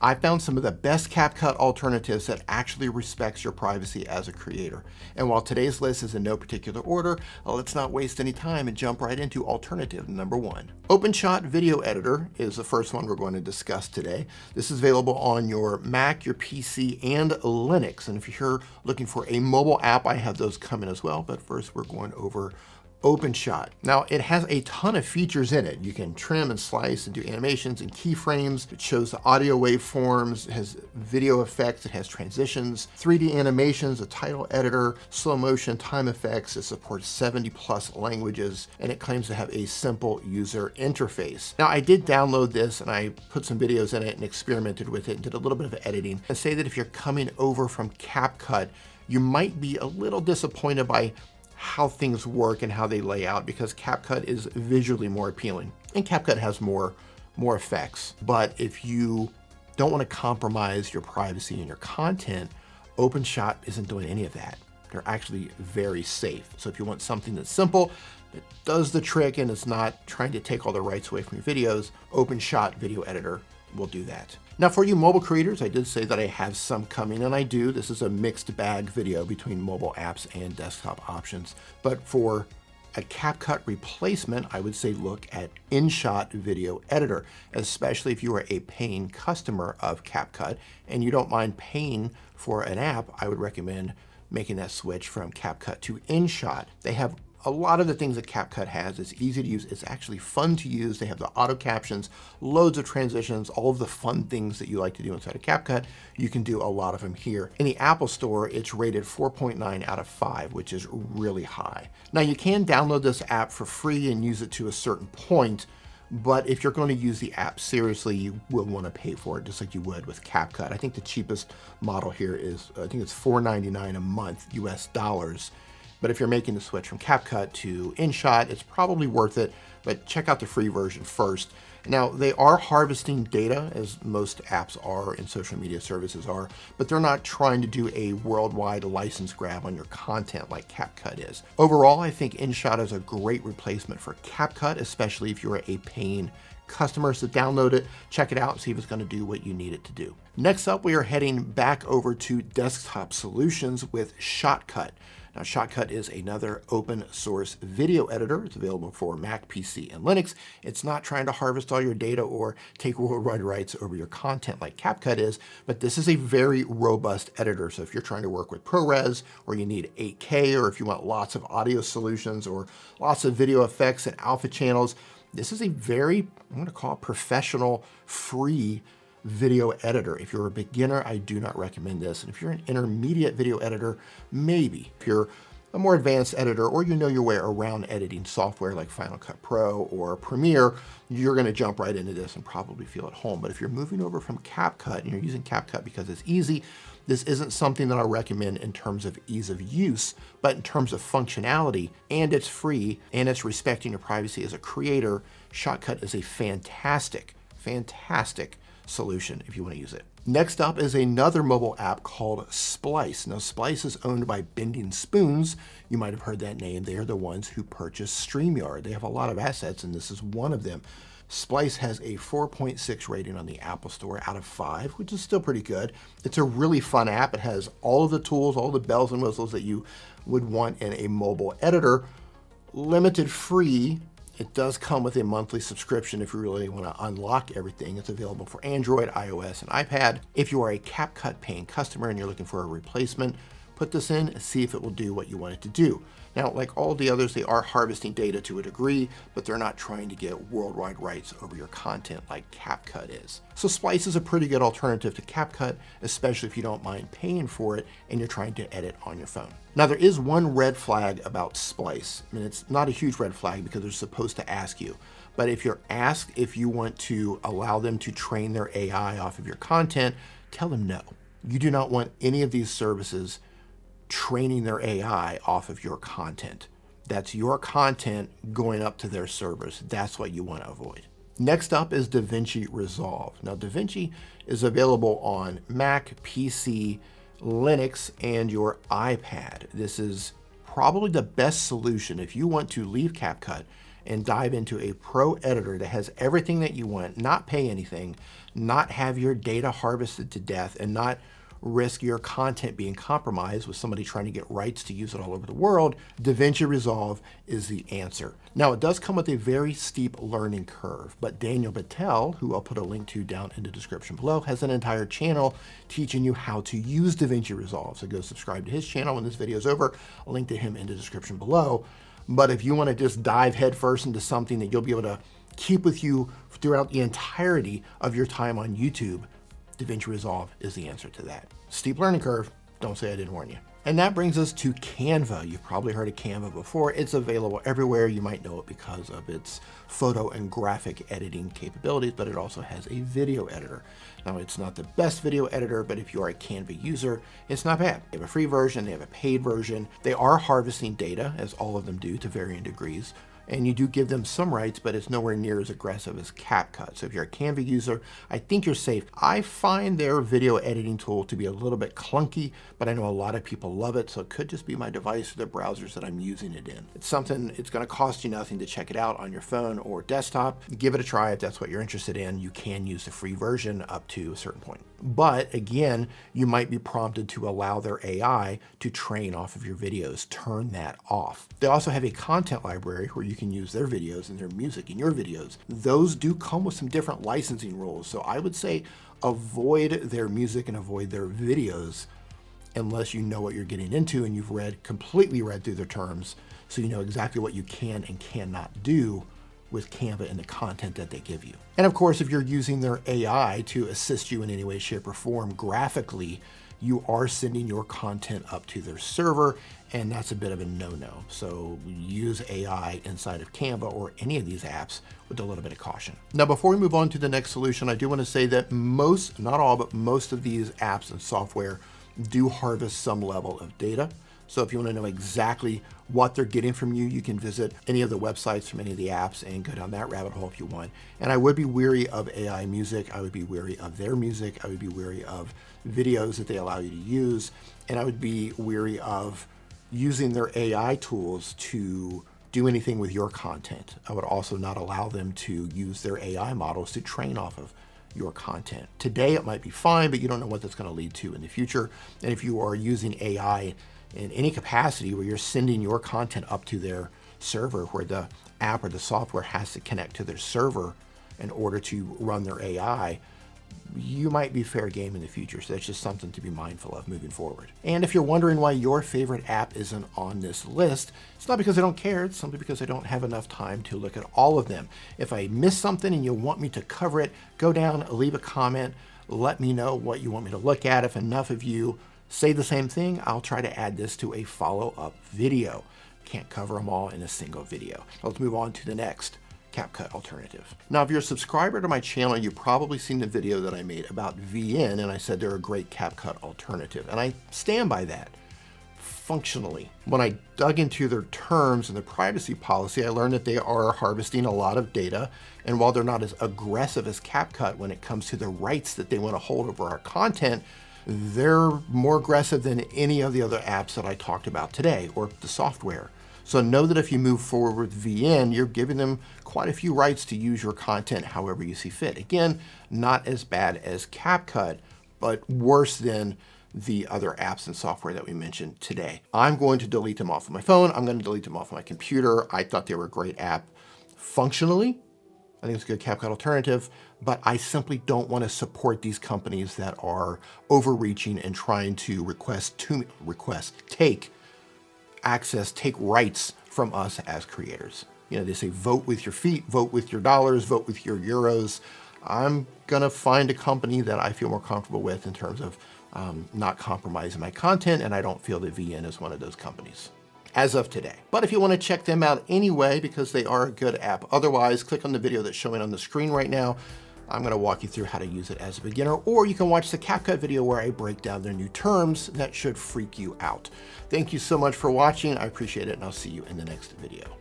I found some of the best CapCut alternatives that actually respects your privacy as a creator. And while today's list is in no particular order, let's not waste any time and jump right into alternative number 1. OpenShot Video Editor is the first one we're going to discuss today. This is available on your Mac, your PC, and Linux. And if you're looking for a mobile app, I have those coming as well. But first, we're going over OpenShot. Now, it has a ton of features in it. You can trim and slice and do animations and keyframes. It shows the audio waveforms, it has video effects, it has transitions, 3D animations, a title editor, slow motion, time effects. It supports 70+ languages, and it claims to have a simple user interface. Now, I did download this and I put some videos in it and experimented with it and did a little bit of editing. I say that if you're coming over from CapCut, you might be a little disappointed by how things work and how they lay out, because CapCut is visually more appealing and CapCut has more effects. But if you don't want to compromise your privacy and your content, OpenShot isn't doing any of that. They're actually very safe. So if you want something that's simple, that does the trick, and it's not trying to take all the rights away from your videos, OpenShot Video Editor will do that. Now, for you mobile creators, I did say that I have some coming, and I do. This is a mixed bag video between mobile apps and desktop options. But for a CapCut replacement, I would say look at InShot Video Editor, especially if you are a paying customer of CapCut and you don't mind paying for an app. I would recommend making that switch from CapCut to InShot. They have a lot of the things that CapCut has. It's easy to use. It's actually fun to use. They have the auto captions, loads of transitions, all of the fun things that you like to do inside of CapCut. You can do a lot of them here. In the Apple Store, it's rated 4.9 out of 5, which is really high. Now, you can download this app for free and use it to a certain point, but if you're going to use the app seriously, you will want to pay for it just like you would with CapCut. I think the cheapest model here is, I think it's $4.99 a month, US dollars. But if you're making the switch from CapCut to InShot, it's probably worth it, but check out the free version first. Now, they are harvesting data, as most apps are and social media services are, but they're not trying to do a worldwide license grab on your content like CapCut is. Overall, I think InShot is a great replacement for CapCut, especially if you're a paying customer. So download it, check it out, and see if it's going to do what you need it to do. Next up, we are heading back over to desktop solutions with Shotcut. Now, Shotcut is another open source video editor. It's available for Mac, PC, and Linux. It's not trying to harvest all your data or take worldwide rights over your content like CapCut is, but this is a very robust editor. So if you're trying to work with ProRes, or you need 8K, or if you want lots of audio solutions or lots of video effects and alpha channels, this is a very, I'm going to call it professional, free video editor. If you're a beginner, I do not recommend this. And if you're an intermediate video editor, maybe. If you're a more advanced editor, or you know your way around editing software like Final Cut Pro or Premiere, you're going to jump right into this and probably feel at home. But if you're moving over from CapCut and you're using CapCut because it's easy, this isn't something that I recommend in terms of ease of use, but in terms of functionality, and it's free, and it's respecting your privacy as a creator. Shotcut is a fantastic solution if you want to use it. Next up is another mobile app called Splyce. Now, Splyce is owned by Bending Spoons. You might have heard that name. They are the ones who purchased StreamYard. They have a lot of assets, and this is one of them. Splyce has a 4.6 rating on the Apple Store out of 5, which is still pretty good. It's a really fun app. It has all of the tools, all the bells and whistles that you would want in a mobile editor. Limited free. It does come with a monthly subscription if you really want to unlock everything. It's available for Android, iOS, and iPad. If you are a CapCut paying customer and you're looking for a replacement, put this in and see if it will do what you want it to do. Now, like all the others, they are harvesting data to a degree, but they're not trying to get worldwide rights over your content like CapCut is. So Splyce is a pretty good alternative to CapCut, especially if you don't mind paying for it and you're trying to edit on your phone. Now, there is one red flag about Splyce. I mean, it's not a huge red flag because they're supposed to ask you. But if you're asked if you want to allow them to train their AI off of your content, tell them no. You do not want any of these services training their AI off of your content. That's your content going up to their servers. That's what you want to avoid. Next up is DaVinci Resolve. Now, DaVinci is available on Mac, PC, Linux, and your iPad. This is probably the best solution if you want to leave CapCut and dive into a pro editor that has everything that you want, not pay anything, not have your data harvested to death, and not risk your content being compromised with somebody trying to get rights to use it all over the world, DaVinci Resolve is the answer. Now, it does come with a very steep learning curve, but Danial Batal, who I'll put a link to down in the description below, has an entire channel teaching you how to use DaVinci Resolve. So go subscribe to his channel when this video is over. I'll link to him in the description below. But if you want to just dive headfirst into something that you'll be able to keep with you throughout the entirety of your time on YouTube, DaVinci Resolve is the answer to that. Steep learning curve, don't say I didn't warn you. And that brings us to Canva. You've probably heard of Canva before. It's available everywhere. You might know it because of its photo and graphic editing capabilities, but it also has a video editor. Now, it's not the best video editor, but if you are a Canva user, it's not bad. They have a free version, they have a paid version. They are harvesting data, as all of them do, to varying degrees. And you do give them some rights, but it's nowhere near as aggressive as CapCut. So if you're a Canva user, I think you're safe. I find their video editing tool to be a little bit clunky, but I know a lot of people love it, so it could just be my device or the browsers that I'm using it in. It's something, it's gonna cost you nothing to check it out on your phone or desktop. Give it a try if that's what you're interested in. You can use the free version up to a certain point. But again, you might be prompted to allow their AI to train off of your videos. Turn that off. They also have a content library where you can use their videos and their music in your videos. Those do come with some different licensing rules. So I would say avoid their music and avoid their videos unless you know what you're getting into and you've completely read through their terms, so you know exactly what you can and cannot do with Canva and the content that they give you. And of course, if you're using their AI to assist you in any way, shape, or form graphically, you are sending your content up to their server, and that's a bit of a no-no. So use AI inside of Canva or any of these apps with a little bit of caution. Now, before we move on to the next solution, I do want to say that most, not all, but most of these apps and software do harvest some level of data. So if you want to know exactly what they're getting from you, you can visit any of the websites from any of the apps and go down that rabbit hole if you want. And I would be wary of AI music. I would be wary of their music. I would be wary of videos that they allow you to use. And I would be wary of using their AI tools to do anything with your content. I would also not allow them to use their AI models to train off of your content. Today it might be fine, but you don't know what that's going to lead to in the future. And if you are using AI in any capacity where you're sending your content up to their server, where the app or the software has to connect to their server in order to run their AI, you might be fair game in the future. So that's just something to be mindful of moving forward. And if you're wondering why your favorite app isn't on this list, it's not because I don't care. It's simply because I don't have enough time to look at all of them. If I miss something and you want me to cover it, go down, leave a comment, let me know what you want me to look at. If enough of you say the same thing, I'll try to add this to a follow-up video. Can't cover them all in a single video. Let's move on to the next CapCut alternative. Now, if you're a subscriber to my channel, you've probably seen the video that I made about VN, and I said they're a great CapCut alternative, and I stand by that functionally. When I dug into their terms and their privacy policy, I learned that they are harvesting a lot of data, and while they're not as aggressive as CapCut when it comes to the rights that they want to hold over our content, they're more aggressive than any of the other apps that I talked about today, or the software. So know that if you move forward with VN, you're giving them quite a few rights to use your content however you see fit. Again, not as bad as CapCut, but worse than the other apps and software that we mentioned today. I'm going to delete them off of my phone. I'm going to delete them off of my computer. I thought they were a great app functionally. I think it's a good CapCut alternative, but I simply don't want to support these companies that are overreaching and trying to take access, take rights from us as creators. You know, they say vote with your feet, vote with your dollars, vote with your euros. I'm gonna find a company that I feel more comfortable with in terms of not compromising my content, and I don't feel that VN is one of those companies as of today. But if you want to check them out anyway, because they are a good app, otherwise click on the video that's showing on the screen right now. I'm going to walk you through how to use it as a beginner, or you can watch the CapCut video where I break down their new terms. That should freak you out. Thank you so much for watching. I appreciate it, and I'll see you in the next video.